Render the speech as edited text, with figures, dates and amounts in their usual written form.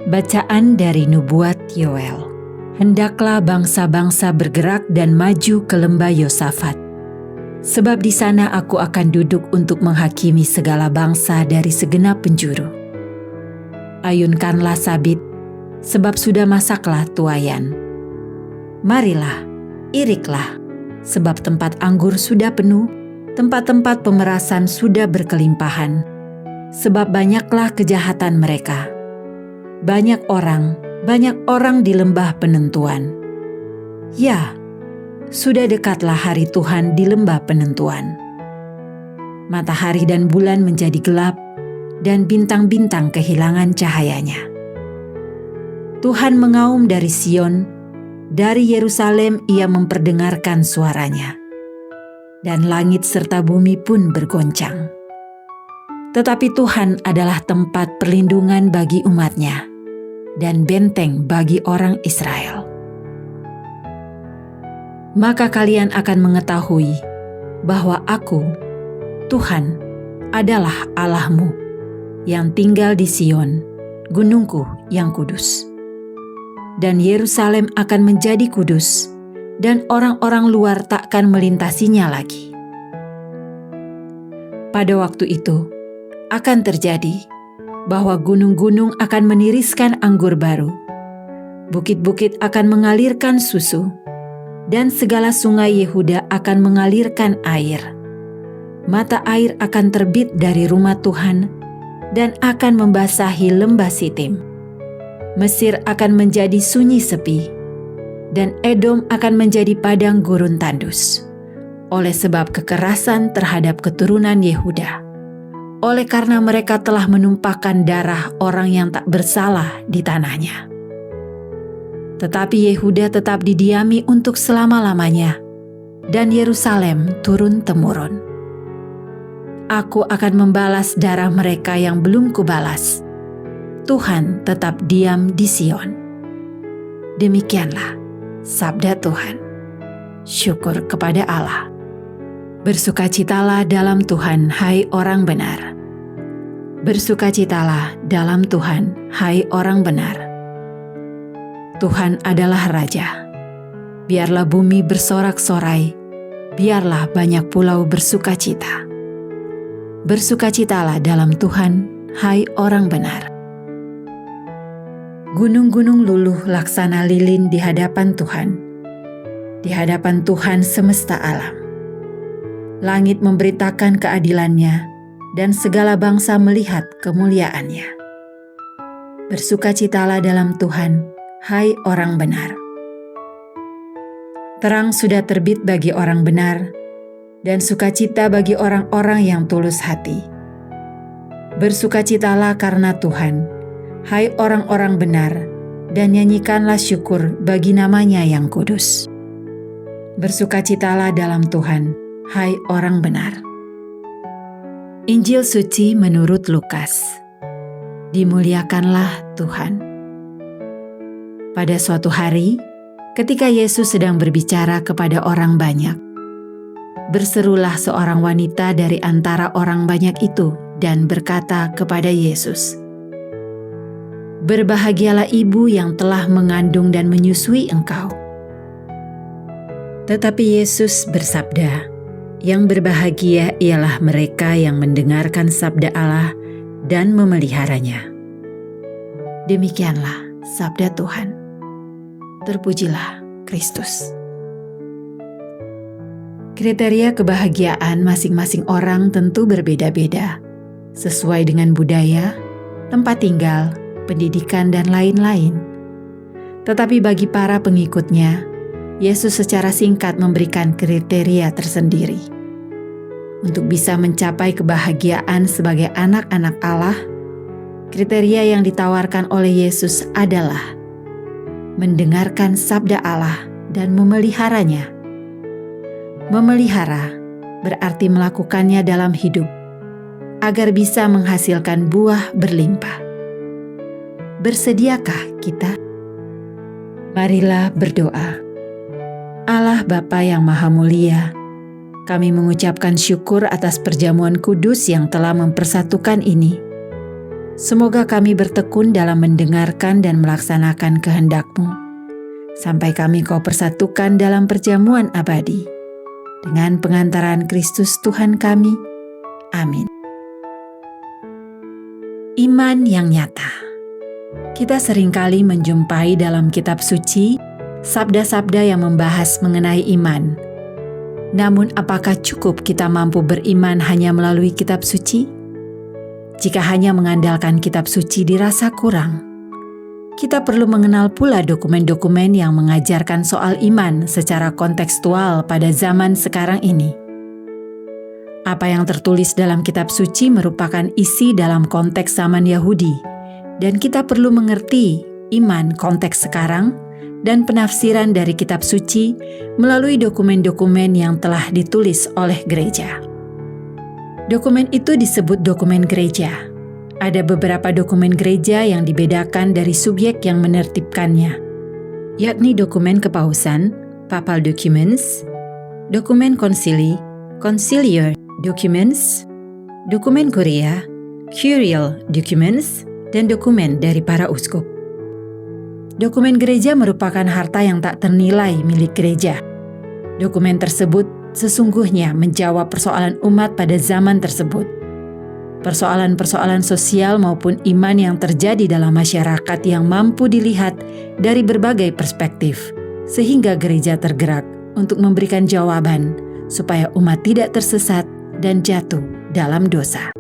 Bacaan dari Nubuat Yoel. Hendaklah bangsa-bangsa bergerak dan maju ke lembah Yosafat. Sebab di sana aku akan duduk untuk menghakimi segala bangsa dari segenap penjuru. Ayunkanlah sabit, sebab sudah masaklah tuayan. Marilah, iriklah, sebab tempat anggur sudah penuh, tempat-tempat pemerasan sudah berkelimpahan. Sebab banyaklah kejahatan mereka. Banyak orang di lembah penentuan. Ya, sudah dekatlah hari Tuhan di lembah penentuan. Matahari dan bulan menjadi gelap, dan bintang-bintang kehilangan cahayanya. Tuhan mengaum dari Sion, dari Yerusalem ia memperdengarkan suaranya. Dan langit serta bumi pun bergoncang. Tetapi Tuhan adalah tempat perlindungan bagi umat-Nya dan benteng bagi orang Israel. Maka kalian akan mengetahui bahwa Aku, Tuhan, adalah Allahmu yang tinggal di Sion, gunungku yang kudus. Dan Yerusalem akan menjadi kudus, dan orang-orang luar takkan melintasinya lagi. Pada waktu itu, akan terjadi bahwa gunung-gunung akan meniriskan anggur baru, bukit-bukit akan mengalirkan susu, dan segala sungai Yehuda akan mengalirkan air. Mata air akan terbit dari rumah Tuhan dan akan membasahi lembah Sitim. Mesir akan menjadi sunyi sepi, dan Edom akan menjadi padang gurun tandus, oleh sebab kekerasan terhadap keturunan Yehuda. Oleh karena mereka telah menumpahkan darah orang yang tak bersalah di tanahnya. Tetapi Yehuda tetap didiami untuk selama-lamanya, dan Yerusalem turun-temurun. Aku akan membalas darah mereka yang belum kubalas. Tuhan tetap diam di Sion. Demikianlah sabda Tuhan. Syukur kepada Allah. Bersukacitalah dalam Tuhan, hai orang benar. Bersukacitalah dalam Tuhan, hai orang benar. Tuhan adalah Raja. Biarlah bumi bersorak-sorai, biarlah banyak pulau bersukacita. Bersukacitalah dalam Tuhan, hai orang benar. Gunung-gunung luluh laksana lilin di hadapan Tuhan semesta alam. Langit memberitakan keadilannya, dan segala bangsa melihat kemuliaannya. Bersukacitalah dalam Tuhan, hai orang benar. Terang sudah terbit bagi orang benar, dan sukacita bagi orang-orang yang tulus hati. Bersukacitalah karena Tuhan, hai orang-orang benar, dan nyanyikanlah syukur bagi namanya yang kudus. Bersukacitalah dalam Tuhan, hai orang benar. Injil Suci menurut Lukas. Dimuliakanlah Tuhan. Pada suatu hari, ketika Yesus sedang berbicara kepada orang banyak, berserulah seorang wanita dari antara orang banyak itu dan berkata kepada Yesus, "Berbahagialah ibu yang telah mengandung dan menyusui engkau." Tetapi Yesus bersabda, "Yang berbahagia ialah mereka yang mendengarkan sabda Allah dan memeliharanya." Demikianlah sabda Tuhan. Terpujilah Kristus. Kriteria kebahagiaan masing-masing orang tentu berbeda-beda, sesuai dengan budaya, tempat tinggal, pendidikan, dan lain-lain. Tetapi bagi para pengikutnya, Yesus secara singkat memberikan kriteria tersendiri. Untuk bisa mencapai kebahagiaan sebagai anak-anak Allah, kriteria yang ditawarkan oleh Yesus adalah mendengarkan sabda Allah dan memeliharanya. Memelihara berarti melakukannya dalam hidup, agar bisa menghasilkan buah berlimpah. Bersediakah kita? Marilah berdoa. Allah Bapa yang Maha Mulia, kami mengucapkan syukur atas perjamuan kudus yang telah mempersatukan ini. Semoga kami bertekun dalam mendengarkan dan melaksanakan kehendak-Mu, sampai kami Kau persatukan dalam perjamuan abadi. Dengan pengantaran Kristus Tuhan kami. Amin. Iman yang nyata. Kita seringkali menjumpai dalam kitab suci sabda-sabda yang membahas mengenai iman. Namun apakah cukup kita mampu beriman hanya melalui kitab suci? Jika hanya mengandalkan kitab suci dirasa kurang. Kita perlu mengenal pula dokumen-dokumen yang mengajarkan soal iman secara kontekstual pada zaman sekarang ini. Apa yang tertulis dalam kitab suci merupakan isi dalam konteks zaman Yahudi, dan kita perlu mengerti iman konteks sekarang dan penafsiran dari kitab suci melalui dokumen-dokumen yang telah ditulis oleh gereja. Dokumen itu disebut dokumen gereja. Ada beberapa dokumen gereja yang dibedakan dari subjek yang menertibkannya, yakni dokumen kepausan, papal documents, dokumen konsili, conciliar documents, dokumen kuria, curial documents, dan dokumen dari para uskup. Dokumen gereja merupakan harta yang tak ternilai milik gereja. Dokumen tersebut sesungguhnya menjawab persoalan umat pada zaman tersebut. Persoalan-persoalan sosial maupun iman yang terjadi dalam masyarakat yang mampu dilihat dari berbagai perspektif, sehingga gereja tergerak untuk memberikan jawaban supaya umat tidak tersesat dan jatuh dalam dosa.